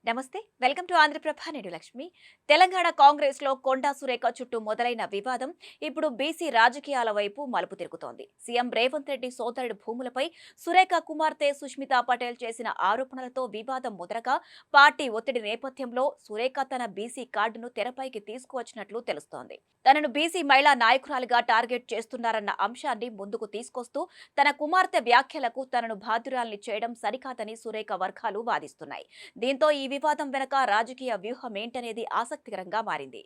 నమస్తే, welcome to Andhraprabha. నేను లక్ష్మి. తెలంగాణ కాంగ్రెస్ లో కొండా సురేఖ చుట్టూ మొదలైన వివాదం ఇప్పుడు బీసీ రాజకీయాల వైపు మలుపు తిరుగుతోంది. సీఎం రేవంత్ రెడ్డి సోదరుడి భూములపై సురేఖ కుమార్తె సుష్మితా పటేల్ చేసిన ఆరోపణలతో వివాదం ముదరగా పార్టీ ఒత్తిడి నేపథ్యంలో సురేఖ తన బీసీ కార్డును తెరపైకి తీసుకువచ్చినట్లు తెలుస్తోంది. తనను బీసీ మహిళా నాయకురాలిగా టార్గెట్ చేస్తున్నారన్న అంశాన్ని ముందుకు తీసుకొస్తూ తన కుమార్తె వ్యాఖ్యలకు తనను బాధ్యురాల్ని చేయడం సరికాదని సురేఖ వర్గాలు వాదిస్తున్నాయి. దీంతో ఈ వివాదం వెనక రాజకీయ వ్యూహమేంటనేది ఆసక్తికరంగా మారింది.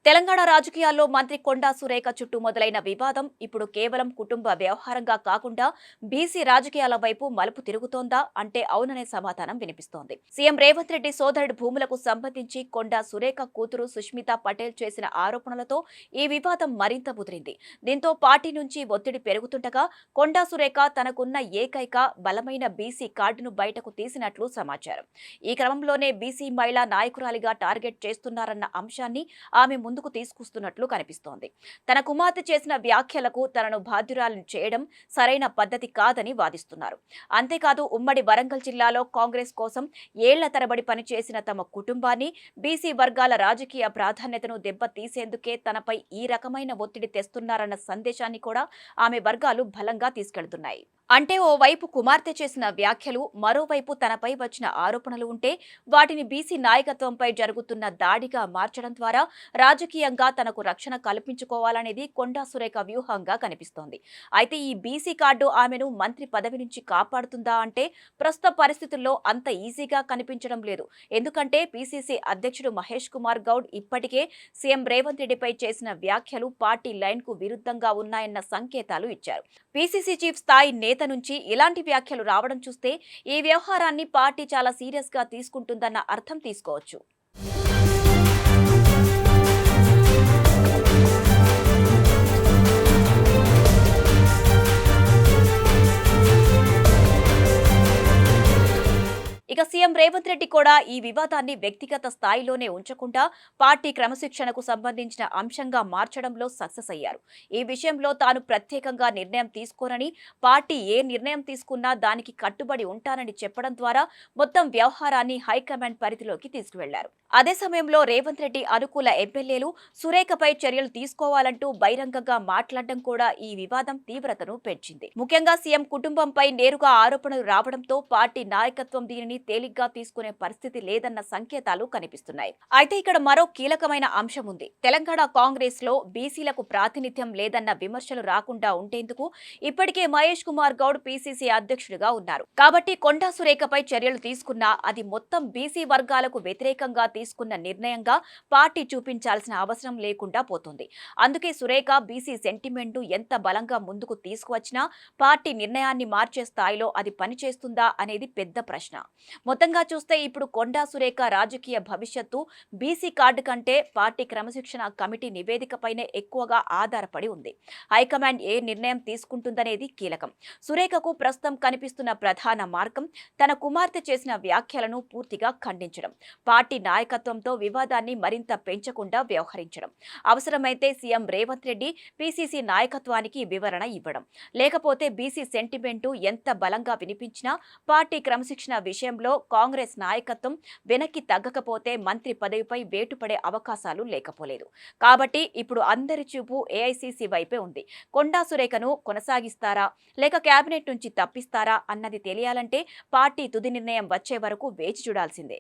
తెలంగాణ రాజకీయాల్లో మంత్రి కొండా సురేఖ చుట్టూ మొదలైన వివాదం ఇప్పుడు కేవలం కుటుంబ వ్యవహారంగా కాకుండా బీసీ రాజకీయాల వైపు మలుపు తిరుగుతోందా అంటే అవుననే సమాధానం వినిపిస్తోంది. సీఎం రేవంత్ రెడ్డి సోదరుడి భూములకు సంబంధించి కొండా సురేఖ కూతురు సుష్మితా పటేల్ చేసిన ఆరోపణలతో ఈ వివాదం మరింత ముదిరింది. దీంతో పార్టీ నుంచి ఒత్తిడి పెరుగుతుండగా కొండా సురేఖ తనకున్న ఏకైక బలమైన బీసీ కార్డును బయటకు తీసినట్లు సమాచారం. ఈ క్రమంలోనే బీసీ మహిళా నాయకురాలిగా టార్గెట్ చేస్తున్నారన్న అంశాన్ని ఆమె ముందుకు తీసుకొస్తున్నట్లు కనిపిస్తోంది. తన కుమార్తె చేసిన వ్యాఖ్యలకు తనను బాధ్యురాలను చేయడం సరైన పద్ధతి కాదని వాదిస్తున్నారు. అంతేకాదు ఉమ్మడి వరంగల్ జిల్లాలో కాంగ్రెస్ కోసం ఏళ్ల తరబడి పనిచేసిన తమ కుటుంబాన్ని, బీసీ వర్గాల రాజకీయ ప్రాధాన్యతను దెబ్బతీసేందుకే తనపై ఈ రకమైన ఒత్తిడి తెస్తున్నారన్న సందేశాన్ని కూడా ఆమె వర్గాలు బలంగా తీసుకెళ్తున్నాయి. అంటే ఓవైపు కుమార్తె చేసిన వ్యాఖ్యలు, మరోవైపు తనపై వచ్చిన ఆరోపణలు ఉంటే వాటిని బీసీ నాయకత్వంపై జరుగుతున్న దాడిగా మార్చడం ద్వారా రాజకీయంగా తనకు రక్షణ కల్పించుకోవాలనేది కొండా సురేఖ వ్యూహంగా కనిపిస్తోంది. అయితే ఈ బీసీ కార్డు ఆమెను మంత్రి పదవి నుంచి కాపాడుతుందా అంటే ప్రస్తుత పరిస్థితుల్లో అంత ఈజీగా కనిపించడం లేదు. ఎందుకంటే పీసీసీ అధ్యక్షుడు మహేష్ కుమార్ గౌడ్ ఇప్పటికే సీఎం రేవంత్ రెడ్డిపై చేసిన వ్యాఖ్యలు పార్టీ లైన్ కు విరుద్ధంగా ఉన్నాయన్న సంకేతాలు ఇచ్చారు. పీసీసీ చీఫ్ స్థాయి నేత నుంచి ఇలాంటి వ్యాఖ్యలు రావడం చూస్తే ఈ వ్యవహారాన్ని పార్టీ చాలా సీరియస్ గా తీసుకుంటుందన్న అర్థం తీసుకోవచ్చు. ఇక సీఎం రేవంత్ రెడ్డి కూడా ఈ వివాదాన్ని వ్యక్తిగత స్థాయిలోనే ఉంచకుండా పార్టీ క్రమశిక్షణకు సంబంధించిన అంశంగా మార్చడంలో సక్సెస్ అయ్యారు. ఈ విషయంలో తాను ప్రత్యేకంగా నిర్ణయం తీసుకోనని, పార్టీ ఏ నిర్ణయం తీసుకున్నా దానికి కట్టుబడి ఉంటానని చెప్పడం ద్వారా మొత్తం వ్యవహారాన్ని హైకమాండ్ పరిధిలోకి తీసుకువెళ్లారు. అదే సమయంలో రేవంత్ రెడ్డి అనుకూల ఎమ్మెల్యేలు సురేఖపై చర్యలు తీసుకోవాలంటూ బహిరంగంగా మాట్లాడడం కూడా ఈ వివాదం తీవ్రతను పెంచింది. ముఖ్యంగా సీఎం కుటుంబంపై నేరుగా ఆరోపణలు రావడంతో పార్టీ నాయకత్వం దీనిని తేలిగ్గా తీసుకునే పరిస్థితి లేదన్న సంకేతాలు కనిపిస్తున్నాయి. అయితే ఇక్కడ మరో కీలకమైన అంశం ఉంది. తెలంగాణ కాంగ్రెస్ లో బీసీలకు ప్రాతినిధ్యం లేదన్న విమర్శలు రాకుండా ఉండేందుకు ఇప్పటికే మహేష్ కుమార్ గౌడ్ పీసీసీ అధ్యక్షుడిగా ఉన్నారు. కాబట్టి కొండా సురేఖపై చర్యలు తీసుకున్నా అది మొత్తం బీసీ వర్గాలకు వ్యతిరేకంగా తీసుకున్న నిర్ణయంగా పార్టీ చూపించాల్సిన అవసరం లేకుండా పోతుంది. అందుకే సురేఖ బీసీ సెంటిమెంటు ఎంత బలంగా ముందుకు తీసుకువచ్చినా పార్టీ నిర్ణయాన్ని మార్చే స్థాయిలో అది పనిచేస్తుందా అనేది పెద్ద ప్రశ్న. మొత్తంగా చూస్తే ఇప్పుడు కొండా సురేఖ రాజకీయ భవిష్యత్తు బీసీ కార్డు కంటే పార్టీ క్రమశిక్షణ కమిటీ నివేదికపైనే ఎక్కువగా ఆధారపడి ఉంది. హైకమాండ్ ఏ నిర్ణయం తీసుకుంటుందనేది కీలకం. సురేఖకు ప్రస్తుతం కనిపిస్తున్న ప్రధాన మార్గం తన కుమార్తె చేసిన వ్యాఖ్యలను పూర్తిగా ఖండించడం, పార్టీ నాయకత్వంతో వివాదాన్ని మరింత పెంచకుండా వ్యవహరించడం, అవసరమైతే సీఎం రేవంత్ రెడ్డి పీసీసీ నాయకత్వానికి వివరణ ఇవ్వడం, లేకపోతే బీసీ సెంటిమెంటు ఎంత బలంగా వినిపించినా పార్టీ క్రమశిక్షణ విషయంలో కాంగ్రెస్ నాయకత్వం వెనక్కి తగ్గకపోతే మంత్రి పదవిపై వేటుపడే అవకాశాలు లేకపోలేదు. కాబట్టి ఇప్పుడు అందరి చూపు ఏఐసీసీ వైపే ఉంది. కొండా సురేఖను కొనసాగిస్తారా లేక కేబినెట్ నుంచి తప్పిస్తారా అన్నది తెలియాలంటే పార్టీ తుది నిర్ణయం వచ్చే వరకు వేచి చూడాల్సిందే.